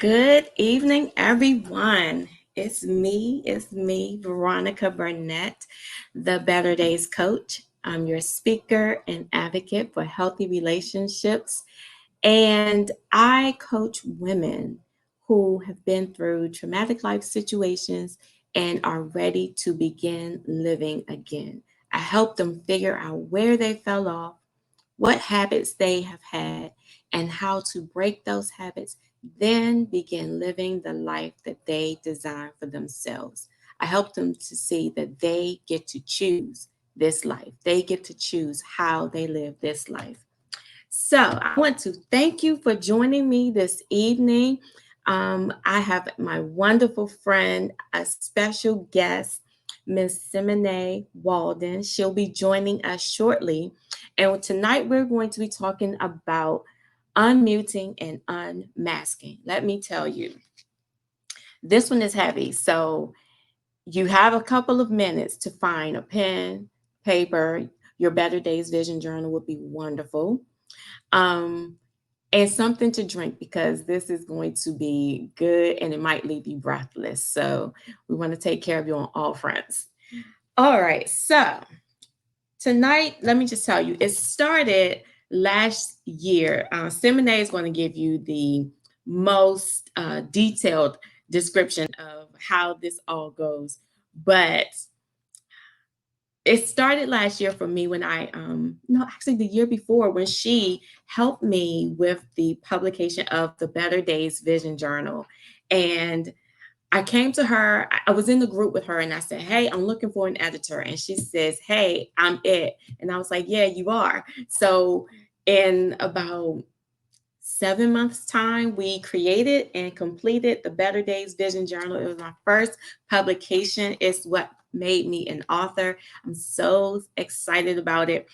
Good evening, everyone. It's me, Veronica Burnett, the Better Days Coach. I'm your speaker and advocate for healthy relationships. And I coach women who have been through traumatic life situations and are ready to begin living again. I help them figure out where they fell off, what habits they have had, and how to break those habits, then begin living the life that they design for themselves. I help them to see that they get to choose this life, they get to choose how they live this life. So, I want to thank you for joining me this evening. I have my wonderful friend, a special guest, Miss Simene Walden. She'll be joining us shortly. And tonight we're going to be talking about unmuting and unmasking. Let me tell you, this one is heavy. So, you have a couple of minutes to find a pen, paper. Your Better Days Vision Journal would be wonderful. Um, and something to drink because this is going to be good and it might leave you breathless. So we want to take care of you on all fronts. All right. So tonight, let me just tell you, it started last year. Simene is going to give you the most detailed description of how this all goes. But it started last year for me when I no, actually the year before, when she helped me with the publication of the Better Days Vision Journal. And I came to her, I was in the group with her, and I said, "Hey, I'm looking for an editor." And she says, "Hey, I'm it." And I was like, "Yeah, you are." So in about 7 months time, we created and completed the Better Days Vision Journal. It was my first publication. It's what made me an author. I'm so excited about it.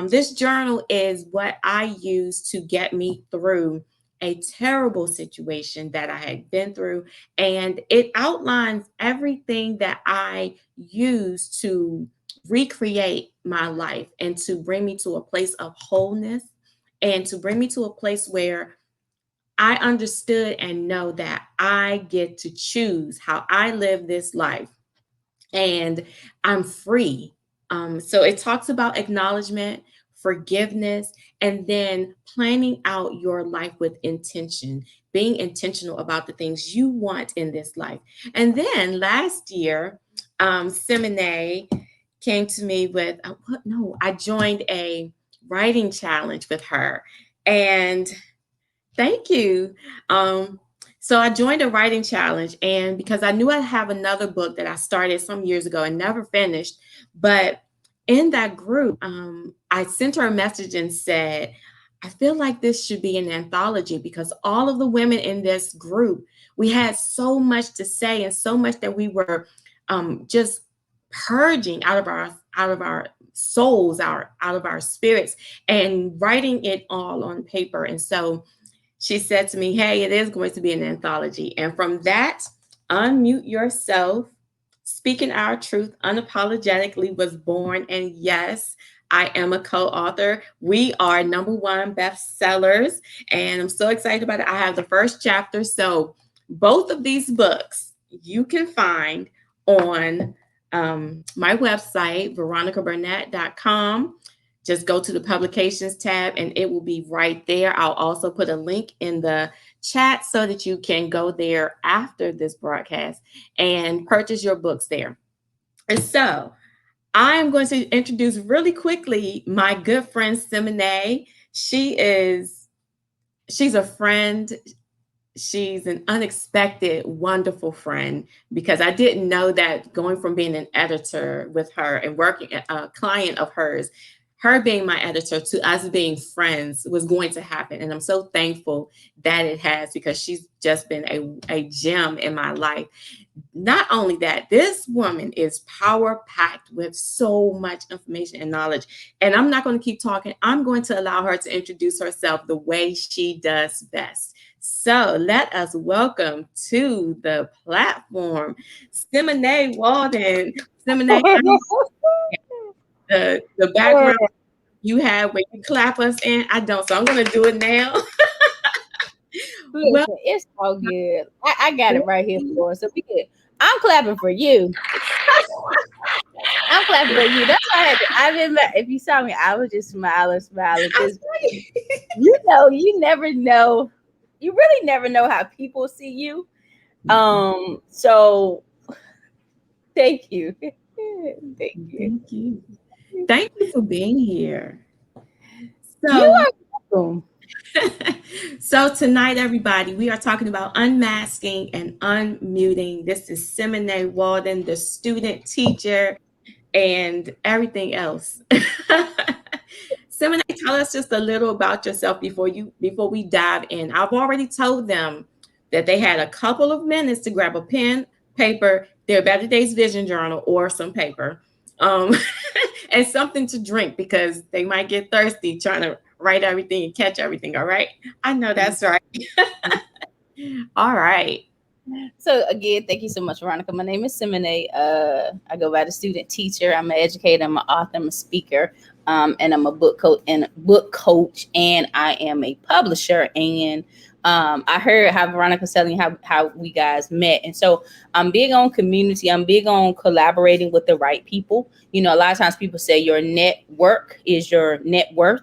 This journal is what I use to get me through a terrible situation that I had been through, and it outlines everything that I use to recreate my life and to bring me to a place of wholeness, and to bring me to a place where I understood and know that I get to choose how I live this life, and I'm free. So it talks about acknowledgement, forgiveness, and then planning out your life with intention, being intentional about the things you want in this life. And then last year, Simone came to me with, no, I joined a writing challenge with her. And thank you. So I joined a writing challenge, and because I knew I have another book that I started some years ago and never finished, but in that group, I sent her a message and said, "I feel like this should be an anthology because all of the women in this group, we had so much to say and so much that we were just purging out of our souls, out of our spirits, and writing it all on paper." And so she said to me, "Hey, it is going to be an anthology." And from that, Unmute Yourself, Speaking Our Truth Unapologetically was born. And yes, I am a co author. We are number one bestsellers, and I'm so excited about it. I have the first chapter. So, both of these books you can find on my website, veronicaburnett.com. Just go to the publications tab and it will be right there. I'll also put a link in the chat so that you can go there after this broadcast and purchase your books there. And so I'm going to introduce really quickly my good friend Simene. She's a friend. She's an unexpected, wonderful friend, because I didn't know that going from being an editor with her and working a client of hers, her being my editor, to us being friends was going to happen. And I'm so thankful that it has, because she's just been a gem in my life. Not only that, this woman is power packed with so much information and knowledge. And I'm not going to keep talking. I'm going to allow her to introduce herself the way she does best. So let us welcome to the platform, Simene Walden. Simene, the background you have when you clap us in, I don't. So I'm going to do it now. Well, Listen, it's all good. I got it thank right here you. for us. So we good. I'm clapping for you. I'm clapping for you. That's why I didn't. If you saw me, I was just smiling, smiling, I because saw you. you never know. You really never know how people see you. So thank you, thank you. Thank you. Thank you for being here. You So, are welcome. so tonight, everybody, we are talking about unmasking and unmuting. This is Simene Walden, the student teacher, and everything else. Simone, tell us just a little about yourself before we dive in. I've already told them that they had a couple of minutes to grab a pen, paper, their Better Days Vision Journal, or some paper, um, and something to drink because they might get thirsty trying to write everything and catch everything. All right, I know that's right. All right. So again, thank you so much, Veronica. My name is Simene. I go by the student teacher. I'm an educator. I'm an author. I'm a speaker, and I'm a book coach, and I am a publisher. And I heard how Veronica was telling you how we guys met, and so I'm big on community. I'm big on collaborating with the right people. You know, a lot of times people say your network is your net worth,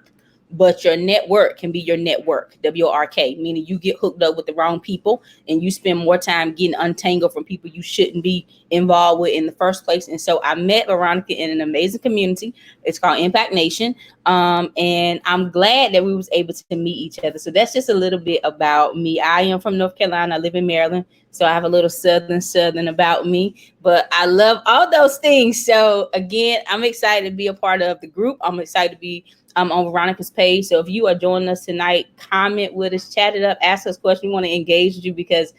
but your network can be your network, WRK, meaning you get hooked up with the wrong people and you spend more time getting untangled from people you shouldn't be involved with in the first place. And so I met Veronica in an amazing community. It's called Impact Nation. And I'm glad that we was able to meet each other. So that's just a little bit about me. I am from North Carolina. I live in Maryland. So I have a little southern about me, but I love all those things. So again, I'm excited to be a part of the group. I'm excited to be on Veronica's page. So if you are joining us tonight, comment with us, chat it up, ask us questions. We want to engage with you because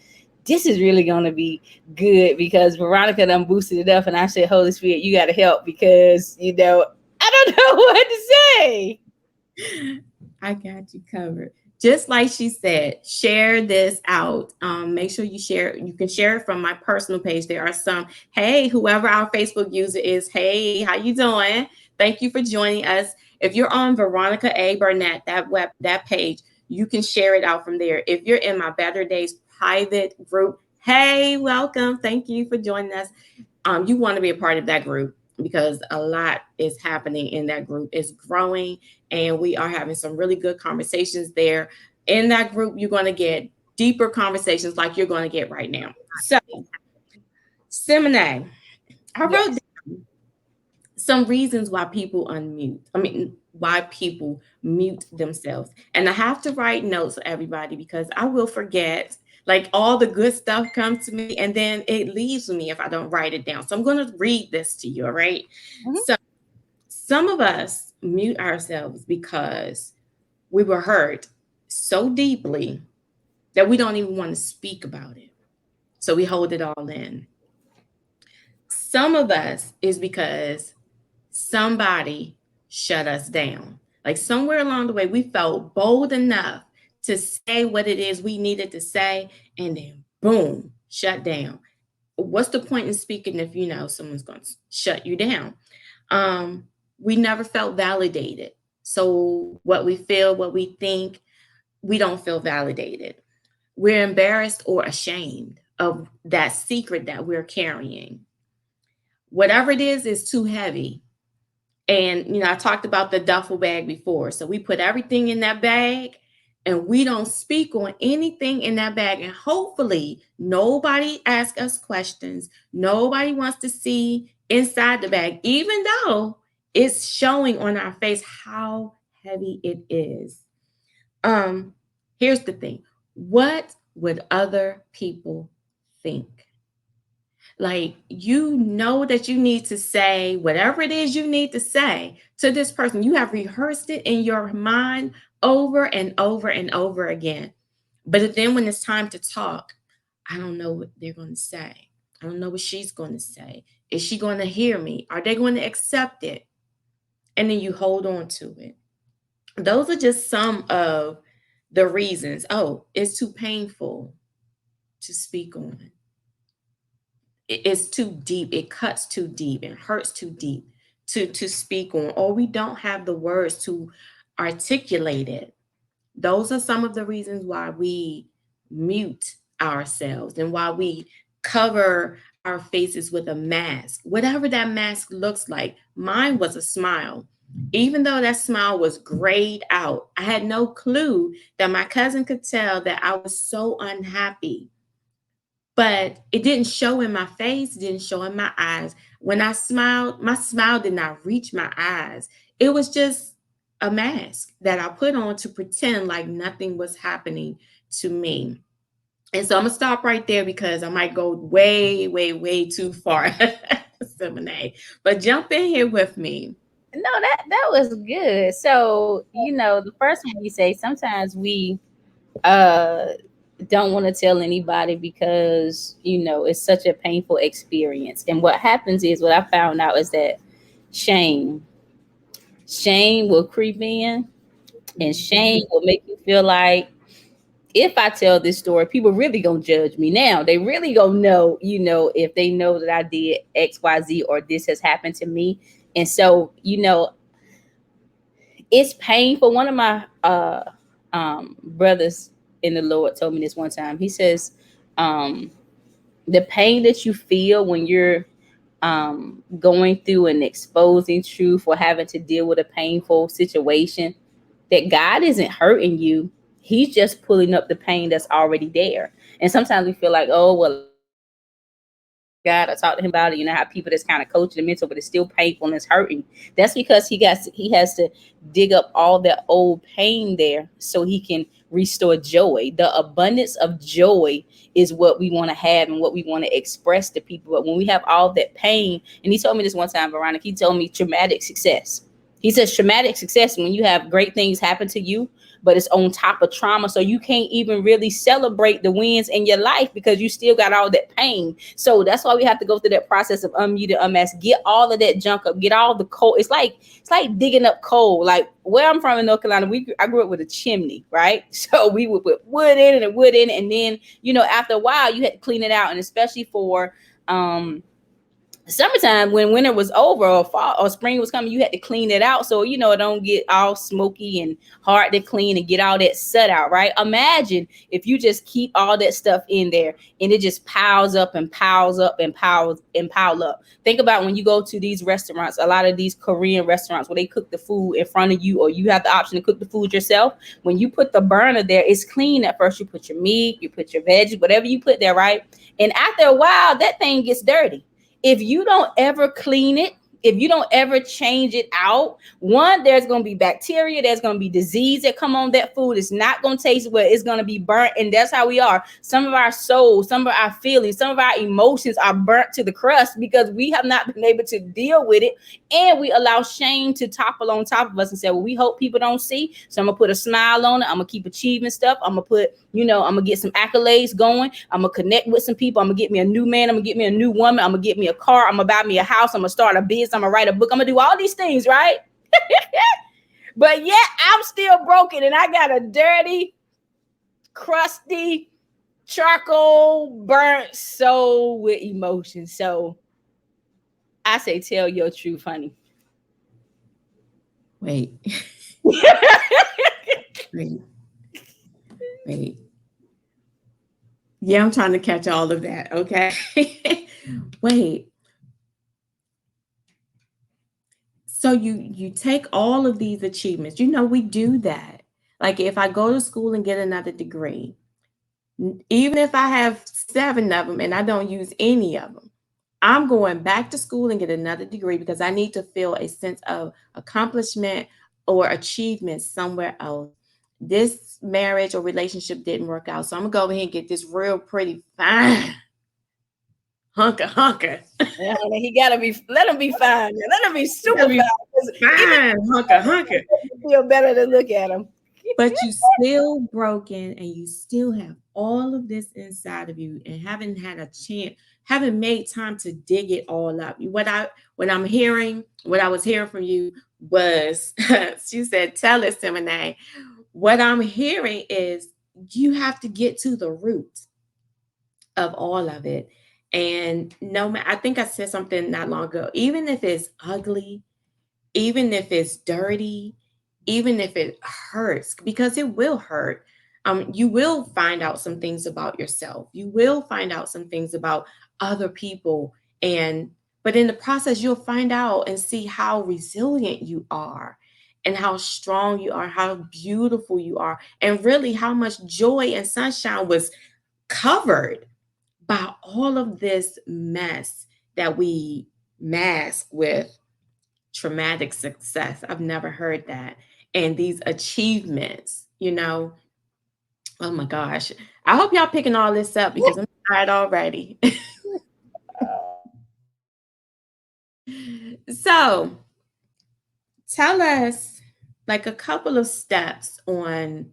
this is really going to be good, because Veronica done boosted it up and I said, Holy Spirit, you got to help because, I don't know what to say. I got you covered. Just like she said, share this out. Make sure you share. You can share it from my personal page. There are some. Hey, whoever our Facebook user is. Hey, how you doing? Thank you for joining us. If you're on Veronica A. Burnett, that page, you can share it out from there. If you're in my Better Days private group, hey, welcome. Thank you for joining us. You want to be a part of that group because a lot is happening in that group. It's growing, and we are having some really good conversations there. In that group, you're going to get deeper conversations like you're going to get right now. So, Simone, I wrote Yes. some reasons why people unmute. I mean, why people mute themselves. And I have to write notes for everybody because I will forget. Like all the good stuff comes to me and then it leaves me if I don't write it down. So I'm going to read this to you, all right? Mhm. So some of us mute ourselves because we were hurt so deeply that we don't even want to speak about it. So we hold it all in. Some of us is because somebody shut us down. Like somewhere along the way, we felt bold enough to say what it is we needed to say, and then boom, shut down. What's the point in speaking if you know someone's going to shut you down? Um, we never felt validated. So what we feel, what we think, we don't feel validated. We're embarrassed or ashamed of that secret that we're carrying. Whatever it is too heavy. And, I talked about the duffel bag before. So we put everything in that bag and we don't speak on anything in that bag. And hopefully, nobody asks us questions. Nobody wants to see inside the bag, even though it's showing on our face how heavy it is. Um, Here's the thing, what would other people think? Like, that you need to say whatever it is you need to say to this person. You have rehearsed it in your mind over and over and over again. But then when it's time to talk, I don't know what they're going to say. I don't know what she's going to say. Is she going to hear me? Are they going to accept it? And then you hold on to it. Those are just some of the reasons. Oh, it's too painful to speak on. It's too deep, it cuts too deep, it hurts too deep to speak on, or we don't have the words to articulate it. Those are some of the reasons why we mute ourselves and while we cover our faces with a mask, whatever that mask looks like. Mine was a smile. Even though that smile was grayed out, I had no clue that my cousin could tell that I was so unhappy. But it didn't show in my face, it didn't show in my eyes. When I smiled, my smile did not reach my eyes. It was just a mask that I put on to pretend like nothing was happening to me. And so I'm gonna stop right there because I might go way, way, way too far, Simone. But jump in here with me. No, that was good. So, the first one you say, sometimes we uh don't want to tell anybody because, it's such a painful experience. And what happens is, what I found out is that shame shame will creep in, and shame will make you feel like, if I tell this story, people really gonna judge me now. They really gonna know, if they know that I did XYZ or this has happened to me. And so, it's painful. One of my brothers in the Lord told me this one time. He says, um, the pain that you feel when you're going through and exposing truth or having to deal with a painful situation, that God isn't hurting you. He's just pulling up the pain that's already there. And sometimes we feel like, oh, well, I talked to God, I talked to him about it. How people that's kind of coaching the mental, but it's still painful and it's hurting. That's because he has to dig up all that old pain there so he can restore joy. The abundance of joy is what we want to have and what we want to express to people. But when we have all that pain, and he told me this one time, Veronica, he told me traumatic success. He says traumatic success, when you have great things happen to you, but it's on top of trauma. So you can't even really celebrate the wins in your life because you still got all that pain. So that's why we have to go through that process of unmute and unmask, get all of that junk up, get all the coal. It's like digging up coal. Like where I'm from in North Carolina, I grew up with a chimney, right? So we would put wood in it and wood in it, and then after a while you had to clean it out, and especially for summertime, when winter was over or fall or spring was coming, you had to clean it out so it don't get all smoky and hard to clean and get all that sud out, right? Imagine if you just keep all that stuff in there and it just piles up and piles up and piles and pile up. Think about when you go to these restaurants, a lot of these Korean restaurants where they cook the food in front of you, or you have the option to cook the food yourself. When you put the burner there, it's clean at first. You put your meat, you put your veggies, whatever you put there, right? And after a while, that thing gets dirty. If you don't ever clean it, if you don't ever change it out, one, there's going to be bacteria, there's going to be disease that come on that food. It's not going to taste well. It's going to be burnt. And that's how we are. Some of our souls, some of our feelings, some of our emotions are burnt to the crust because we have not been able to deal with it. And we allow shame to topple on top of us and say, well, we hope people don't see. So I'm going to put a smile on it. I'm going to keep achieving stuff. I'm going to put, I'm going to get some accolades going. I'm going to connect with some people. I'm going to get me a new man. I'm going to get me a new woman. I'm going to get me a car. I'm going to buy me a house. I'm going to start a business. I'm going to write a book. I'm going to do all these things, right? But yet I'm still broken and I got a dirty, crusty, charcoal burnt soul with emotion. So I say, tell your truth, honey. Wait, wait, wait. Yeah, I'm trying to catch all of that. Okay. Wait. So you take all of these achievements. We do that. Like if I go to school and get another degree, even if I have 7 of them and I don't use any of them, I'm going back to school and get another degree because I need to feel a sense of accomplishment or achievement somewhere else. This marriage or relationship didn't work out. So I'm gonna go over here and get this real pretty fine hunker. Yeah, honey, he gotta be. Let him be fine. Let him be super Gotta be fine. Even fine hunker. feel better to look at him. But you still broken and you still have all of this inside of you and haven't had a chance, haven't made time to dig it all up. What I was hearing from you was she said, tell us, Simene. What I'm hearing is you have to get to the root of all of it. And no, I think I said something not long ago. Even if it's ugly, even if it's dirty, even if it hurts, because it will hurt. You will find out some things about yourself. You will find out some things about other people. And but in the process, you'll find out and see how resilient you are and how strong you are, how beautiful you are, and really how much joy and sunshine was covered by all of this mess that we mask with traumatic success. I've never heard that. And these achievements, oh my gosh. I hope y'all picking all this up because I'm tired already. So tell us like a couple of steps on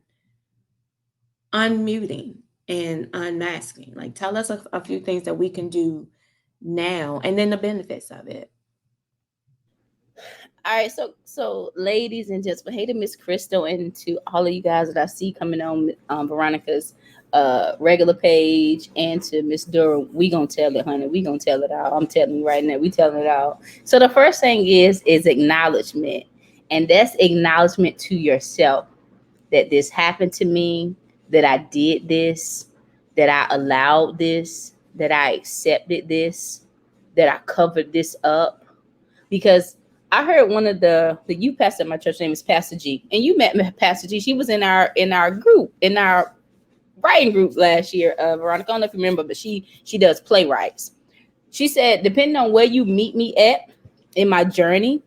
unmuting and unmasking. Like tell us a few things that we can do now and then the benefits of it. All right, so ladies and gentlemen, hey to Miss Crystal and to all of you guys that I see coming on Veronica's regular page, and to Miss Durham. We gonna tell it, honey. We gonna tell it all. I'm telling you right now, we telling it all. So the first thing is acknowledgement, and that's acknowledgement to yourself that this happened to me, that I did this, that I allowed this, that I accepted this, that I covered this up. Because I heard one of the youth pastor at my church, name is Pastor G, and you met Pastor G. She was in our group, in our writing group last year. Veronica, I don't know if you remember, but she does playwrights. She said, depending on where you meet me at in my journey,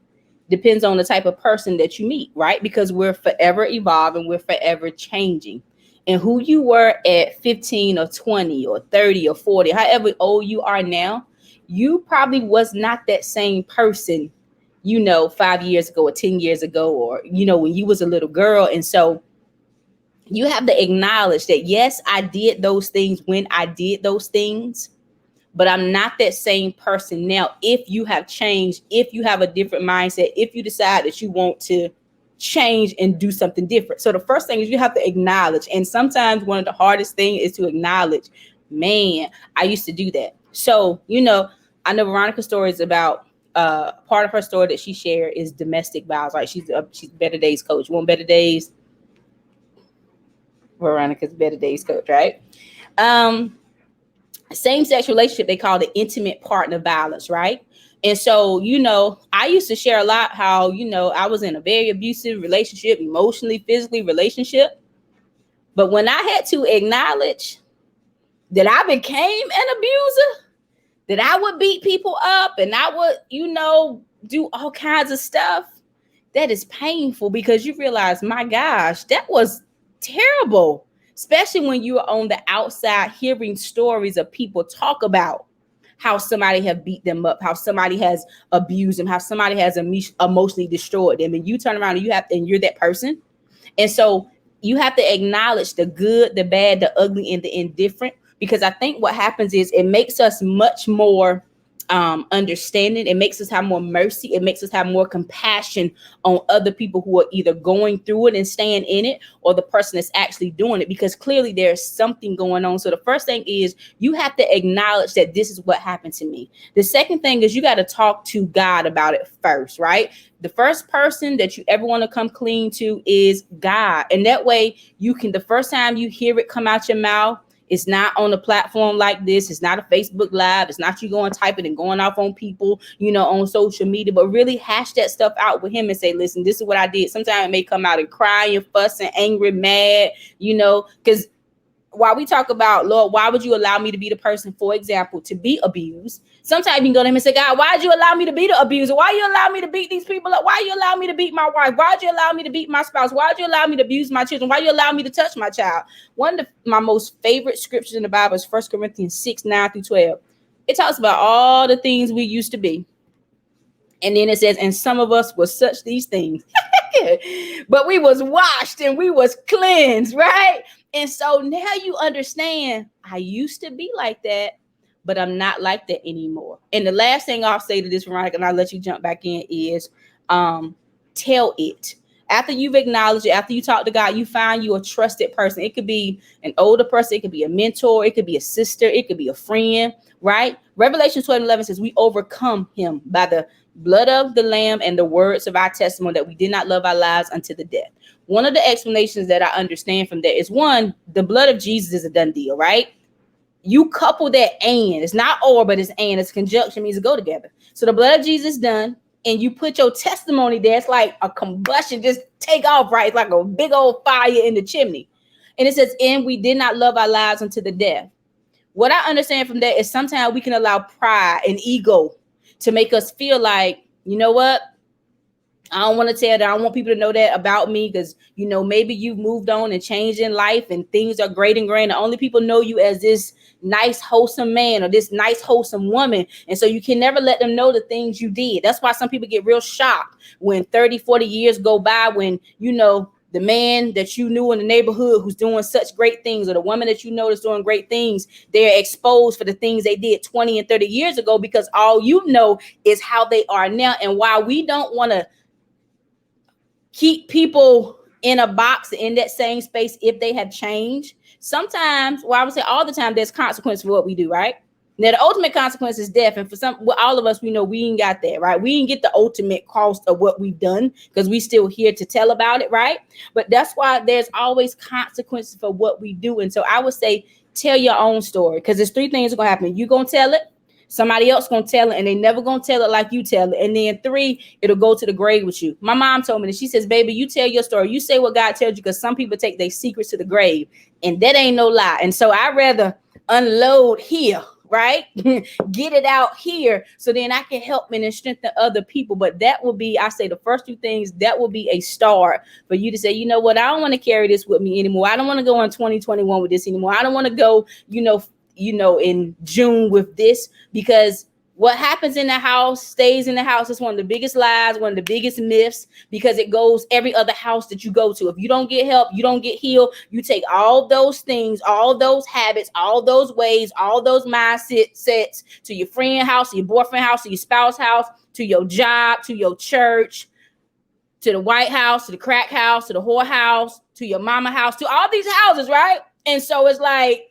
depends on the type of person that you meet, right? Because we're forever evolving, we're forever changing. And who you were at 15 or 20 or 30 or 40, however old you are now, you probably was not that same person, 5 years ago or 10 years ago, or, when you was a little girl. And so you have to acknowledge that, yes, I did those things when I did those things, but I'm not that same person now. If you have changed, if you have a different mindset, if you decide that you want to change and do something different. So the first thing is you have to acknowledge. And sometimes one of the hardest things is to acknowledge, man, I used to do that. So, I know Veronica's story is about part of her story that she shared is domestic violence. Right? She's Better Days coach. You want Better Days? Veronica's Better Days coach, right? Um, Same-sex relationship, they call it intimate partner violence, right? And so, I used to share a lot how, I was in a very abusive relationship, emotionally, physically relationship. But when I had to acknowledge that I became an abuser, that I would beat people up and I would, do all kinds of stuff, that is painful, because you realize, my gosh, that was terrible. Especially when you're on the outside hearing stories of people talk about how somebody have beat them up, how somebody has abused them, how somebody has emotionally destroyed them, and you turn around and you're that person. And so you have to acknowledge the good, the bad, the ugly, and the indifferent, because I think what happens is it makes us much more understanding. It makes us have more mercy. It makes us have more compassion on other people who are either going through it and staying in it, or the person that's actually doing it, because clearly there's something going on. So the first thing is you have to acknowledge that this is what happened to me. The second thing is you got to talk to God about it first, right? The first person that you ever want to come clean to is God. And that way the first time you hear it come out your mouth, it's not on a platform like this. It's not a Facebook Live. It's not you going typing and going off on people, on social media, but really hash that stuff out with him and say, listen, this is what I did. Sometimes it may come out and crying, fussing, angry, mad, because while we talk about, Lord, why would you allow me to be the person, for example, to be abused? Sometimes you can go to him and say, God, why did you allow me to be the abuser? Why you allow me to beat these people up? Why you allow me to beat my wife? Why did you allow me to beat my spouse? Why did you allow me to abuse my children? Why you allow me to touch my child? One of my most favorite scriptures in the Bible is 1 Corinthians 6, 9 through 12. It talks about all the things we used to be. And then it says, and some of us were such these things. But we was washed and we was cleansed, right? And so now you understand, I used to be like that, but I'm not like that anymore. And the last thing I'll say to this, Veronica, and I'll let you jump back in, is tell it. After you've acknowledged it, after you talk to God, you find you a trusted person. It could be an older person, it could be a mentor, it could be a sister, it could be a friend, right? Revelation 12:11 says we overcome him by the blood of the Lamb and the words of our testimony, that we did not love our lives unto the death. one of the explanations that I understand from that is, one, the blood of Jesus is a done deal, right? You couple that and, it's not or, but it's and, it's conjunction, means to go together. So the blood of Jesus done, and you put your testimony there. It's like a combustion, just take off, right? It's like a big old fire in the chimney. And it says, and we did not love our lives unto the death. What I understand from that is sometimes we can allow pride and ego to make us feel like, you know what? I don't want to tell that. I don't want people to know that about me because, maybe you've moved on and changed in life and things are great and grand. The only people know you as this nice, wholesome man or this nice, wholesome woman. And so you can never let them know the things you did. That's why some people get real shocked when 30, 40 years go by when, the man that you knew in the neighborhood who's doing such great things, or the woman that you know that's doing great things, they're exposed for the things they did 20 and 30 years ago because all you know is how they are now. And while we don't want to keep people in a box in that same space if they have changed, sometimes, well, I would say all the time, there's consequence for what we do, right? Now, the ultimate consequence is death. And for all of us, we know we ain't got that, right? We ain't get the ultimate cost of what we've done because we still here to tell about it, right? But that's why there's always consequences for what we do. And so I would say, tell your own story, because there's three things are going to happen. You're going to tell it. Somebody else gonna tell it, and they never gonna tell it like you tell it. And then three, it'll go to the grave with you. My mom told me that. She says, baby, you tell your story. You say what God tells you, because some people take their secrets to the grave, and that ain't no lie. And so I'd rather unload here, right? Get it out here, so then I can help and strengthen other people. But that will be, I say, the first two things, that will be a start for you to say, you know what, I don't want to carry this with me anymore. I don't want to go in 2021 with this anymore. I don't want to go, in June with this, because what happens in the house stays in the house. It's one of the biggest lies, one of the biggest myths, because it goes every other house that you go to. If you don't get help, you don't get healed. You take all those things, all those habits, all those ways, all those mindsets to your friend house, to your boyfriend house, to your spouse house, to your job, to your church, to the White House, to the crack house, to the whore house, to your mama house, to all these houses, right? And so it's like,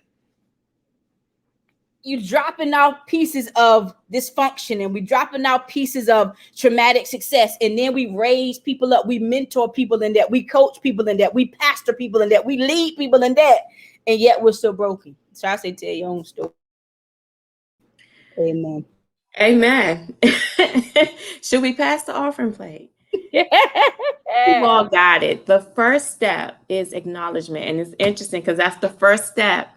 you dropping out pieces of dysfunction, and we dropping out pieces of traumatic success, and then we raise people up, we mentor people in that, we coach people in that, we pastor people in that, we lead people in that, and yet we're still broken. So I say, tell your own story. Amen. Amen. Should we pass the offering plate? You all got it. The first step is acknowledgement. And it's interesting because that's the first step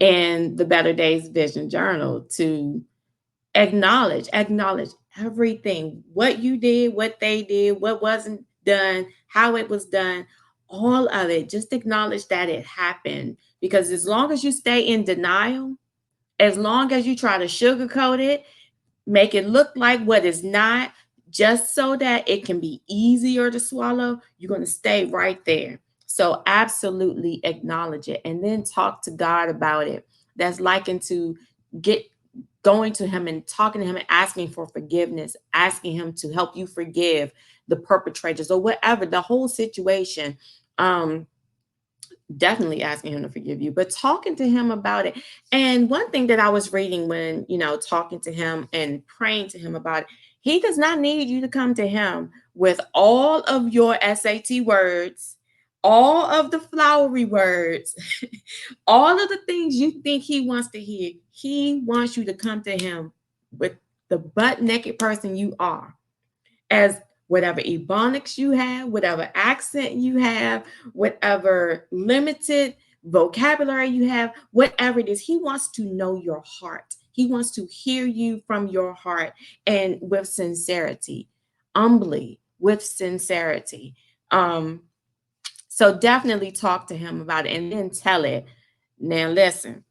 in the Better Days Vision Journal, to acknowledge everything, what you did, what they did, what wasn't done, how it was done, all of it. Just acknowledge that it happened. Because as long as you stay in denial, as long as you try to sugarcoat it, make it look like what is not, just so that it can be easier to swallow, you're going to stay right there. So absolutely acknowledge it, and then talk to God about it. That's likened to get going to him and talking to him and asking for forgiveness, asking him to help you forgive the perpetrators or whatever, the whole situation. Definitely asking him to forgive you, but talking to him about it. And one thing that I was reading when, talking to him and praying to him about it, he does not need you to come to him with all of your SAT words, all of the flowery words, all of the things you think he wants to hear. He wants you to come to him with the butt naked person you are, as whatever ebonics you have, whatever accent you have, whatever limited vocabulary you have, whatever it is, he wants to know your heart. He wants to hear you from your heart, and with sincerity, humbly, with sincerity. So definitely talk to him about it and then tell it. Now, listen,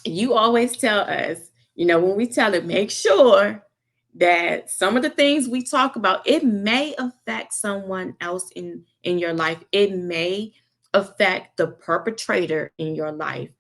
you always tell us, when we tell it, make sure that some of the things we talk about, it may affect someone else in your life. It may affect the perpetrator in your life.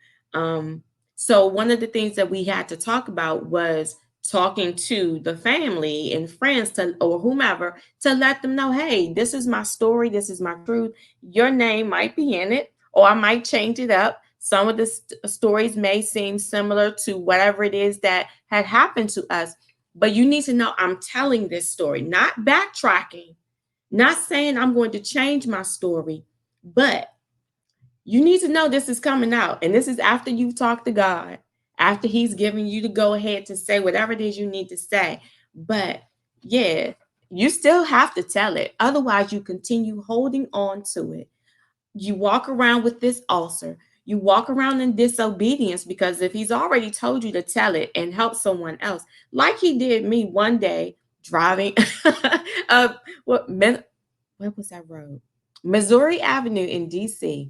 So one of the things that we had to talk about was talking to the family and friends, or whomever, to let them know, hey, this is my story, this is my truth. Your name might be in it, or I might change it up. Some of the stories may seem similar to whatever it is that had happened to us, but you need to know, I'm telling this story, not backtracking, not saying I'm going to change my story, But you need to know this is coming out. And this is after you've talked to God, after He's giving you the go ahead to say whatever it is you need to say. But yeah, you still have to tell it. Otherwise, you continue holding on to it. You walk around with this ulcer. You walk around in disobedience because if He's already told you to tell it and help someone else, like He did me one day driving up what was that road? Missouri Avenue in DC.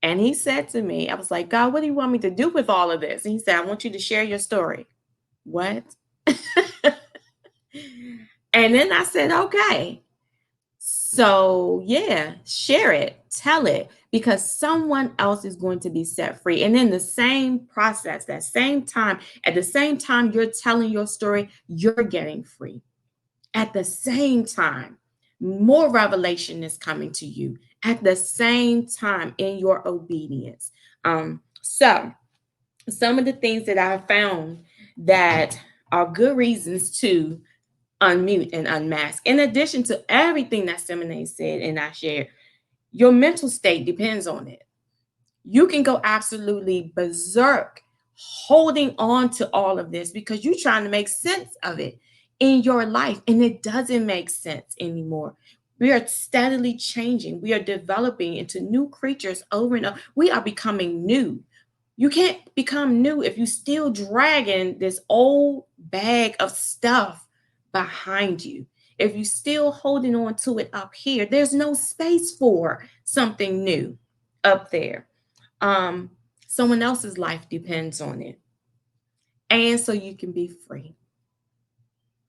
And He said to me, I was like, God, what do you want me to do with all of this? And He said, I want you to share your story. What? And then I said, okay. So, yeah, share it, tell it, because someone else is going to be set free. And in the same process, that same time, at the same time you're telling your story, you're getting free. At the same time, more revelation is coming to you at the same time in your obedience. So, some of the things that I found that are good reasons to unmute and unmask, in addition to everything that Simene said and I shared, your mental state depends on it. You can go absolutely berserk holding on to all of this because you're trying to make sense of it in your life, and it doesn't make sense anymore. We are steadily changing. We are developing into new creatures over and over. We are becoming new. You can't become new if you still dragging this old bag of stuff behind you. If you still holding on to it up here, there's no space for something new up there. um Someone else's life depends on it, and so you can be free.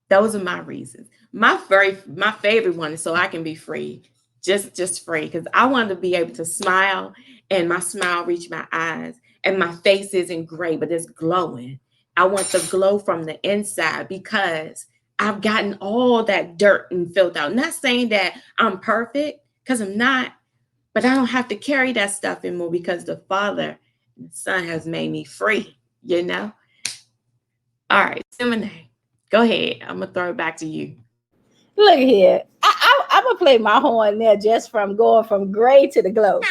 Those are my reasons. My favorite one is so I can be free, just free, because I want to be able to smile and my smile reach my eyes, and my face isn't gray but it's glowing. I want the glow from the inside because I've gotten all that dirt and filth out. Not saying that I'm perfect, because I'm not, but I don't have to carry that stuff anymore because the Father and the Son has made me free, you know? All right, Simone, go ahead. I'm going to throw it back to you. Look here. I'm gonna play my horn there just from going from gray to the glow.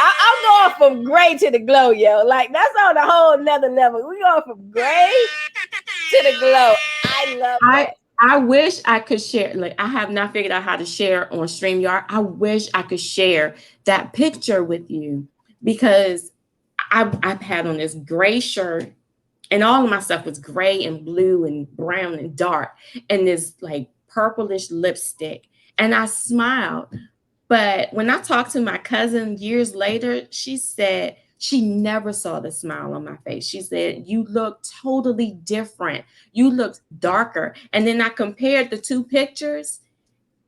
I'm going from gray to the glow, yo. Like that's on a whole nother level. We going from gray to the glow. I love I that. I wish I could share. Like, I have not figured out how to share on StreamYard. I wish I could share that picture with you because I've had on this gray shirt, and all of my stuff was gray and blue and brown and dark, and this like purplish lipstick. And I smiled. But when I talked to my cousin years later, she said she never saw the smile on my face. She said, "You look totally different. You look darker." And then I compared the two pictures.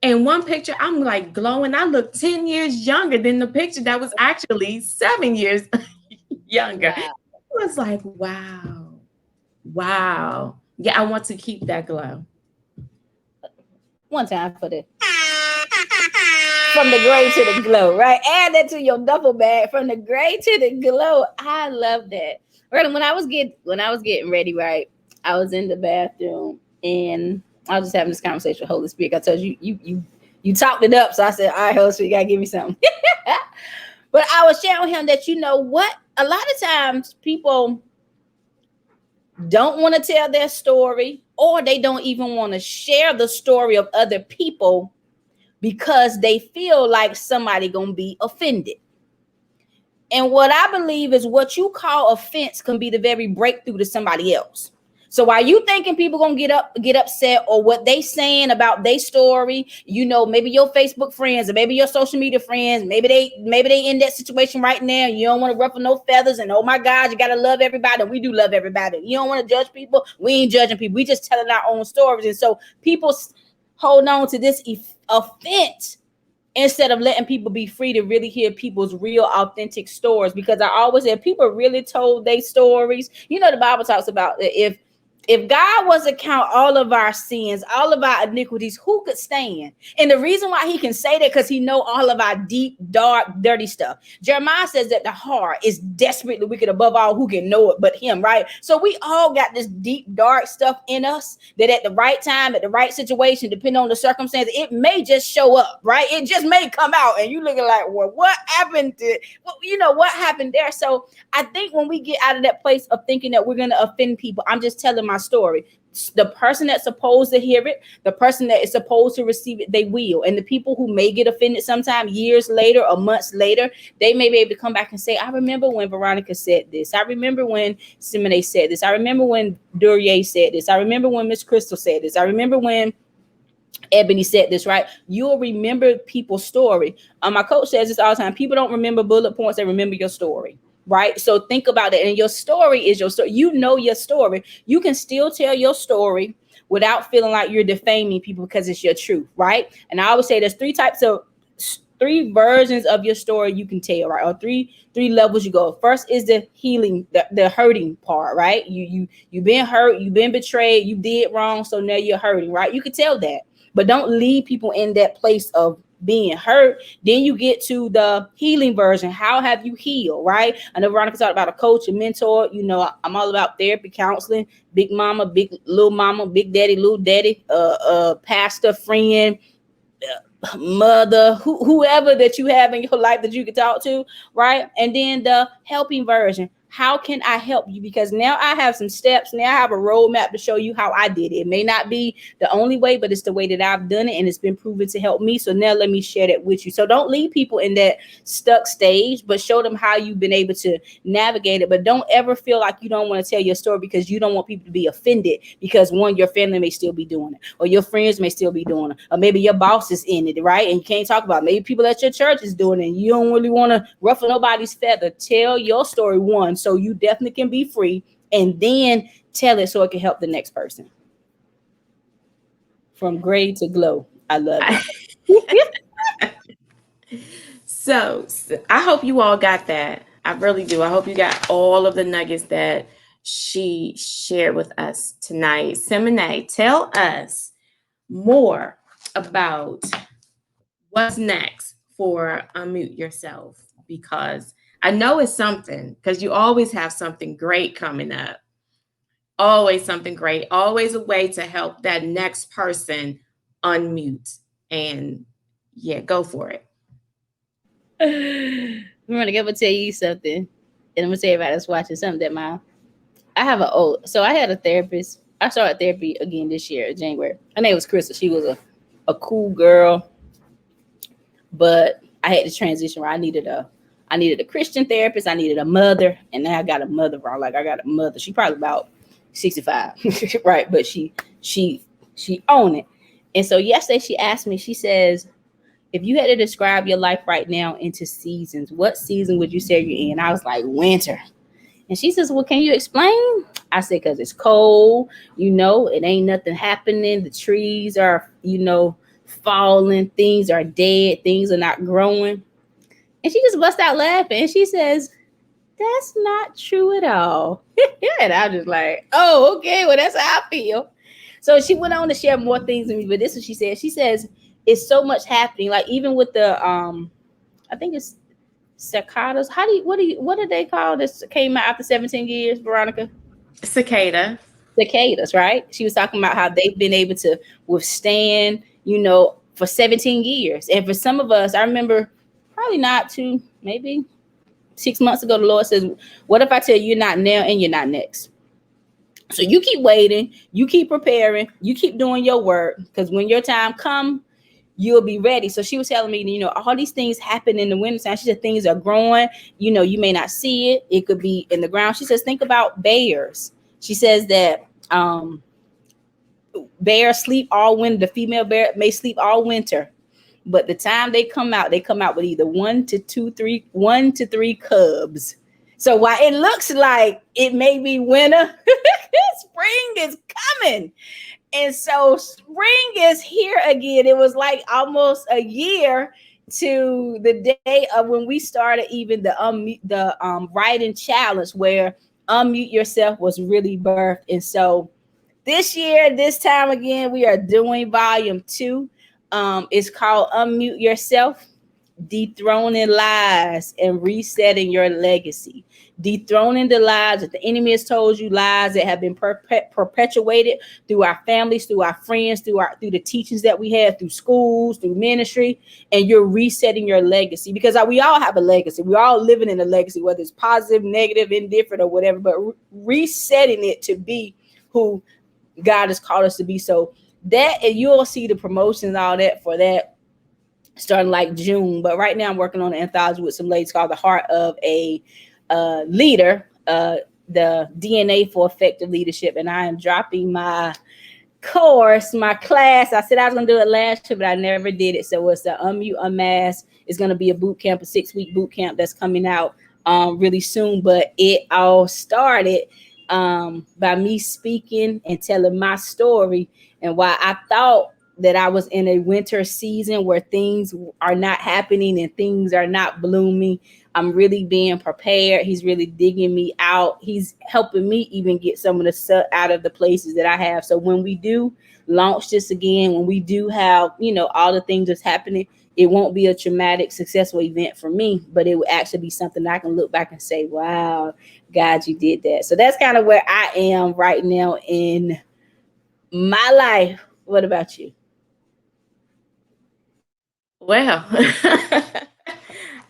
In one picture, I'm like glowing. I look 10 years younger than the picture that was actually 7 years younger. Wow. I was like, wow, wow. Yeah, I want to keep that glow. One time for the from the gray to the glow, right? Add that to your duffel bag from the gray to the glow. I love that. Right, when I was getting ready, right, I was in the bathroom and I was just having this conversation with Holy Spirit. I told you, you talked it up, so I said, "All right, Holy Spirit, you gotta give me something." But I was sharing with him that you know what, a lot of times people don't want to tell their story, or they don't even want to share the story of other people because they feel like somebody gonna be offended. And what I believe is what you call offense can be the very breakthrough to somebody else. So while you thinking people gonna get upset or what they saying about their story, you know, maybe your Facebook friends or maybe your social media friends, maybe they in that situation right now. You don't want to ruffle no feathers, and oh my God, you gotta love everybody. And we do love everybody. You don't want to judge people. We ain't judging people. We just telling our own stories. And so people hold on to this offense instead of letting people be free to really hear people's real authentic stories. Because I always say, if people really told their stories, you know, the Bible talks about if If God was to count all of our sins, all of our iniquities, who could stand? And the reason why he can say that, because he know all of our deep, dark, dirty stuff. Jeremiah says that the heart is desperately wicked above all, who can know it but him, right? So we all got this deep, dark stuff in us that at the right time, at the right situation, depending on the circumstance, it may just show up, right? It just may come out and you looking like, well, what happened to, well, what happened there? So I think when we get out of that place of thinking that we're going to offend people, I'm just telling my story. The person that's supposed to hear it, the person that is supposed to receive it, they will. And the people who may get offended sometime years later or months later, they may be able to come back and say, I remember when Veronica said this. I remember when Simene said this. I remember when Duryea said this. I remember when Miss Crystal said this. I remember when Ebony said this, right? You'll remember people's story. My coach says this all the time. People don't remember bullet points, they remember your story, right? So think about it. And your story is your story. You know your story. You can still tell your story without feeling like you're defaming people because it's your truth, right? And I always say there's three versions of your story you can tell, right? Or three levels you go. First is the healing, the hurting part, right? You've been hurt, you've been betrayed, you did wrong, so now you're hurting, right? You can tell that, but don't leave people in that place of being hurt. Then you get to the healing version. How have you healed, right? I know Veronica talked about a coach, a mentor. I'm all about therapy, counseling, big mama, big little mama, big daddy, little daddy, pastor, friend, mother, whoever that you have in your life that you can talk to, right? And then the helping version. How can I help you? Because now I have some steps. Now I have a roadmap to show you how I did it. It may not be the only way, but it's the way that I've done it, and it's been proven to help me. So now let me share that with you. So don't leave people in that stuck stage, but show them how you've been able to navigate it. But don't ever feel like you don't want to tell your story because you don't want people to be offended because one, your family may still be doing it, or your friends may still be doing it, or maybe your boss is in it, right? And you can't talk about it. Maybe people at your church is doing it, and you don't really want to ruffle nobody's feather. Tell your story, one, so you definitely can be free, and then tell it so it can help the next person. From gray to glow. I love it. So I hope you all got that. I really do. I hope you got all of the nuggets that she shared with us tonight. Simene, tell us more about what's next for Unmute Yourself, because I know it's something, because you always have something great coming up. Always something great. Always a way to help that next person unmute. And yeah, go for it. I'm gonna tell you something, and I'm gonna tell everybody that's watching something that I had a therapist. I started therapy again this year, January. Her name was Crystal. She was a cool girl, but I had to transition where I needed a Christian therapist, I needed a mother, and now I got a mother wrong. Like I got a mother. She probably about 65, right? But she owned it. And so yesterday she asked me, she says, if you had to describe your life right now into seasons, what season would you say you're in? I was like, winter. And she says, well, can you explain? I said, because it's cold, it ain't nothing happening. The trees are, falling. Things are dead. Things are not growing. And she just bust out laughing. And she says, that's not true at all. And I was just like, oh, okay, well, that's how I feel. So she went on to share more things with me, but this is what she said. She says, it's so much happening. Like even with the, I think it's cicadas. What do they call this? Came out after 17 years, Veronica? Cicada. Cicadas, right? She was talking about how they've been able to withstand, for 17 years. And for some of us, I remember probably not two, maybe 6 months ago, the Lord says, what if I tell you you're not now and you're not next? So you keep waiting, you keep preparing, you keep doing your work, because when your time comes, you'll be ready. So she was telling me, all these things happen in the wintertime. She said things are growing, you may not see it. It could be in the ground. She says, think about bears. She says that bears sleep all winter. The female bear may sleep all winter. But the time they come out with either 1 to 3 cubs. So while it looks like it may be winter, spring is coming. And so spring is here again. It was like almost a year to the day of when we started even the writing challenge, where Unmute Yourself was really birthed. And so This year, this time again, we are doing volume 2. It's called Unmute Yourself, Dethroning Lies and Resetting Your Legacy. Dethroning the lies that the enemy has told you, lies that have been perpetuated through our families, through our friends, through the teachings that we have, through schools, through ministry, and you're resetting your legacy, because we all have a legacy. We're all living in a legacy, whether it's positive, negative, indifferent, or whatever, but resetting it to be who God has called us to be. So that, and you'll see the promotions and all that for that starting like June. But right now I'm working on an anthology with some ladies called The Heart of a Leader, the DNA for Effective Leadership. And I am dropping my course, my class. I said I was going to do it last year, but I never did it. So it's the Unmute Unmask. It's going to be a boot camp, a 6-week boot camp that's coming out really soon. But it all started by me speaking and telling my story, and why I thought that I was in a winter season where things are not happening and things are not blooming. I'm really being prepared. He's really digging me out. He's helping me even get some of the stuff out of the places that I have. So when we do launch this again, when we do have, all the things that's happening, it won't be a traumatic, successful event for me, but it will actually be something that I can look back and say, wow, God, you did that. So that's kind of where I am right now in my life. What about you? Well,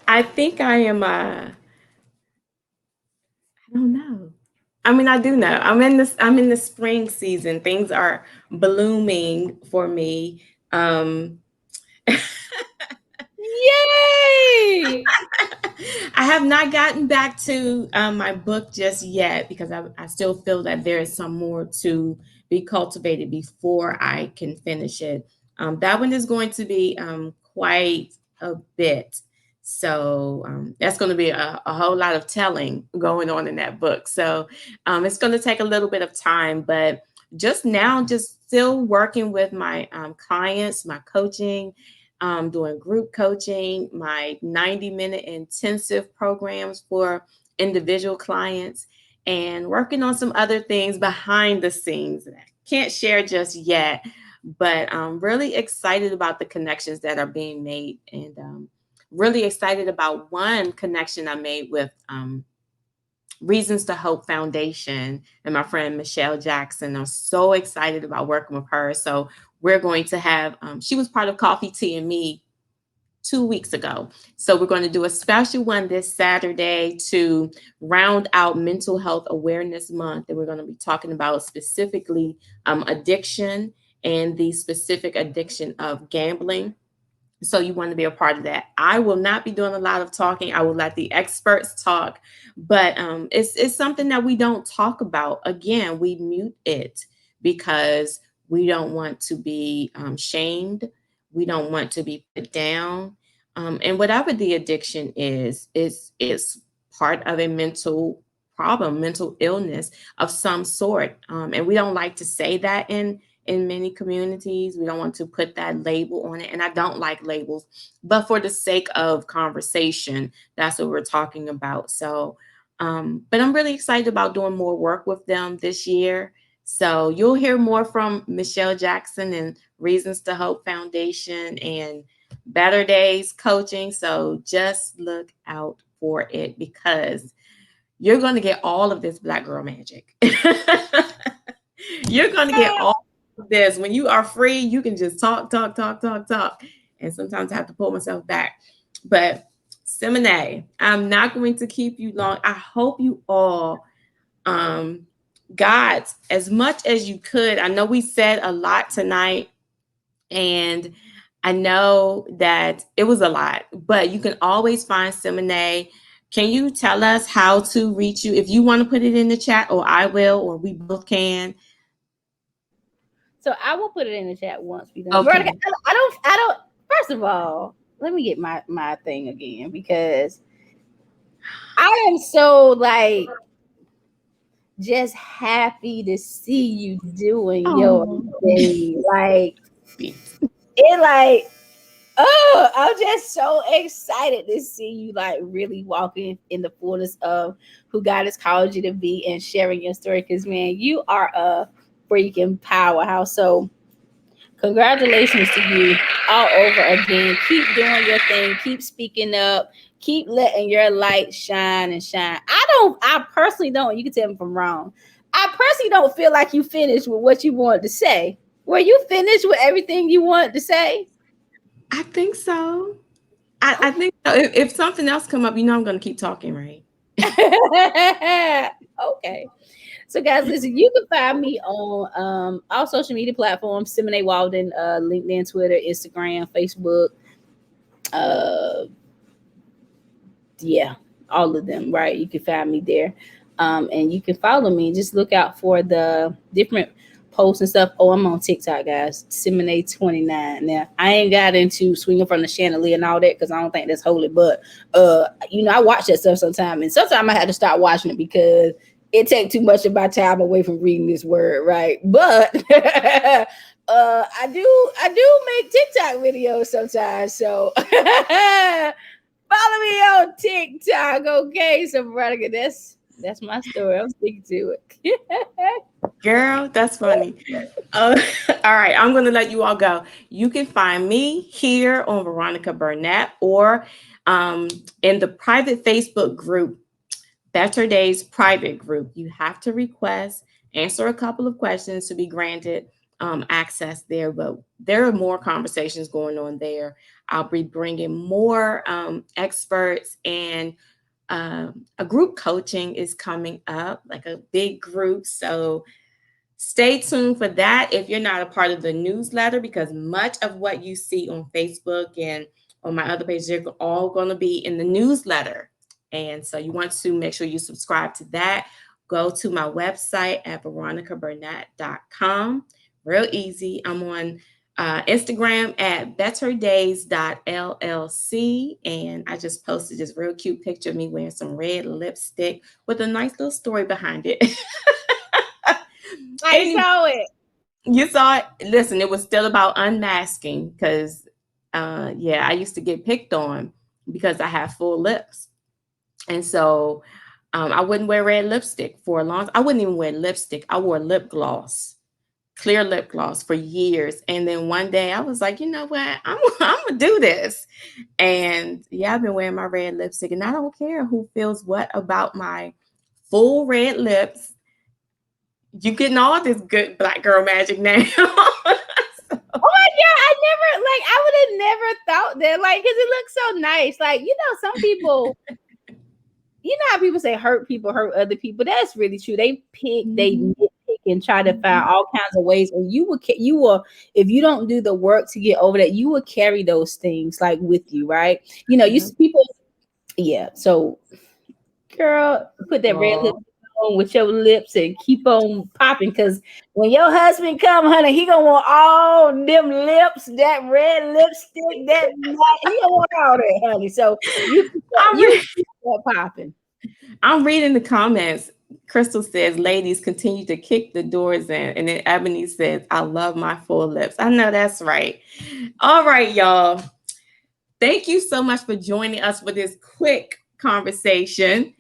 I think I am. I don't know. I mean, I do know. I'm in this. I'm in the spring season. Things are blooming for me. Um, Yay! I have not gotten back to my book just yet because I still feel that there is some more to be cultivated before I can finish it. That one is going to be quite a bit. So that's going to be a whole lot of telling going on in that book. So it's going to take a little bit of time, but just now, just still working with my clients, my coaching, doing group coaching, my 90-minute intensive programs for individual clients, and working on some other things behind the scenes that I can't share just yet. But I'm really excited about the connections that are being made, and really excited about one connection I made with Reasons to Hope Foundation and my friend Michelle Jackson. I'm so excited about working with her. So we're going to have, she was part of Coffee, Tea, and Me 2 weeks ago. So we're going to do a special one this Saturday to round out Mental Health Awareness Month. And we're going to be talking about specifically addiction and the specific addiction of gambling. So you want to be a part of that. I will not be doing a lot of talking. I will let the experts talk, but it's something that we don't talk about. Again, we mute it because we don't want to be shamed. We don't want to be put down. And whatever the addiction is part of a mental problem, mental illness of some sort. And we don't like to say that in many communities. We don't want to put that label on it. And I don't like labels, but for the sake of conversation, that's what we're talking about. So, but I'm really excited about doing more work with them this year. So you'll hear more from Michelle Jackson and Reasons to Hope Foundation and Better Days Coaching. So just look out for it because you're going to get all of this Black girl magic. You're going to get all of this. When you are free, you can just talk, talk, talk, talk, talk. And sometimes I have to pull myself back. But Simene, I'm not going to keep you long. I hope you all got as much as you could. I know we said a lot tonight, and I know that it was a lot, but you can always find Simene. Can you tell us how to reach you? If you want to put it in the chat, or I will, or we both can. So I will put it in the chat once we done. Veronica, Okay. I don't. First of all, let me get my thing again, because I am so like just happy to see you doing your Oh, thing. Like sweet. it, like, oh, I'm just so excited to see you like really walking in the fullness of who God has called you to be and sharing your story. Because man, you are a freaking powerhouse. So congratulations to you all over again. Keep doing your thing. Keep speaking up. Keep letting your light shine and shine. I personally don't. You can tell me if I'm wrong. I personally don't feel like you finished with what you wanted to say. Were you finished with everything you wanted to say? I think so. I think so. If something else come up, I'm going to keep talking, right? Okay. So guys, listen, you can find me on all social media platforms, Simene Walden, LinkedIn, Twitter, Instagram, Facebook, uh yeah, all of them, right? You can find me there. And you can follow me. Just look out for the different posts and stuff. Oh, I'm on TikTok, guys. Simene29. Now, I ain't got into swinging from the chandelier and all that because I don't think that's holy. But I watch that stuff sometimes, and sometimes I had to stop watching it because it take too much of my time away from reading this word, right? But I do make TikTok videos sometimes, so follow me on TikTok, okay? So Veronica, that's my story. I'm sticking to it. Girl, that's funny. Uh, all right, I'm going to let you all go. You can find me here on Veronica Burnett or um, in the private Facebook group, Better Days private group. You have to request, answer a couple of questions to be granted access there, but there are more conversations going on there. I'll be bringing more experts, and a group coaching is coming up, like a big group. So stay tuned for that if you're not a part of the newsletter, because much of what you see on Facebook and on my other pages, they're all going to be in the newsletter. And so you want to make sure you subscribe to that. Go to my website at veronicaburnett.com. Real easy. I'm on Instagram at betterdays.llc. And I just posted this real cute picture of me wearing some red lipstick with a nice little story behind it. I Anyway, saw it. you saw it. Listen, it was still about unmasking because, yeah, I used to get picked on because I have full lips, and so I wouldn't wear red lipstick for a long. I wouldn't even wear lipstick. I wore lip gloss, clear lip gloss for years, and then one day I was like, you know what, I'm gonna do this, and yeah, I've been wearing my red lipstick, and I don't care who feels what about my full red lips. You getting all this good black girl magic now. Oh my god, I would have never thought that, like, because it looks so nice. Like, some people, how people say hurt people hurt other people. That's really true. They Mhm. nitpick and try to find all kinds of ways. And you will, if you don't do the work to get over that, you will carry those things like with you, right? You Yeah. see people, yeah. So, girl, put that red Aw. lipstick on with your lips and keep on popping. Because when your husband come, honey, he gonna want all them lips, that red lipstick, he gonna want all that, honey. So you I'm, you re- keep that popping. I'm reading the comments. Crystal says, ladies, continue to kick the doors in. And then Ebony says, I love my full lips. I know that's right. All right, y'all. Thank you so much for joining us for this quick conversation.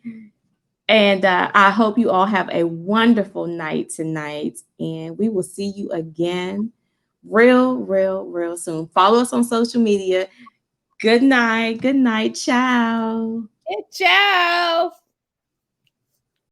And I hope you all have a wonderful night tonight. And we will see you again real soon. Follow us on social media. Good night. Good night. Ciao. Ciao.